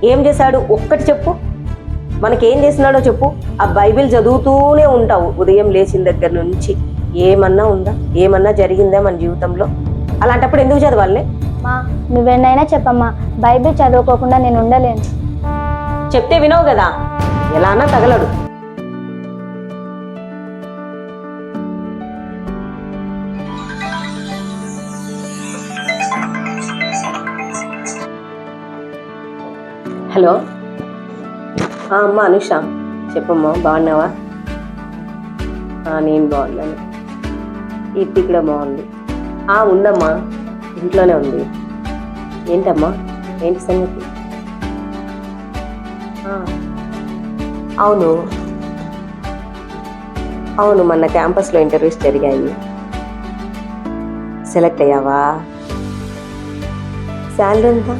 ఏం చేశాడు ఒక్కటి చెప్పు, మనకేం చేసినాడో చెప్పు. ఆ బైబిల్ చదువుతూనే ఉంటావు ఉదయం లేచిన దగ్గర నుంచి. ఏమన్నా ఉందా, ఏమన్నా జరిగిందా మన జీవితంలో? అలాంటప్పుడు ఎందుకు చదవాలే? మా నువ్వెన్నైనా చెప్పమ్మా, బైబిల్ చదువుకోకుండా నేను ఉండలేను. చెప్తే వినవు కదా, ఎలా అన్నా తగలడు. హలో అమ్మ అనుష, చెప్పమ్మా, బాగున్నావా? నేను బాగున్నాను. కీర్తి కూడా బాగుంది. ఉందమ్మా, ఇంట్లోనే ఉంది. ఏంటమ్మా, ఏంటి సంగతి? అవును అవును మొన్న క్యాంపస్లో ఇంటర్వ్యూస్ జరిగాయి. సెలెక్ట్ అయ్యావా? శాలరీ ఎంత?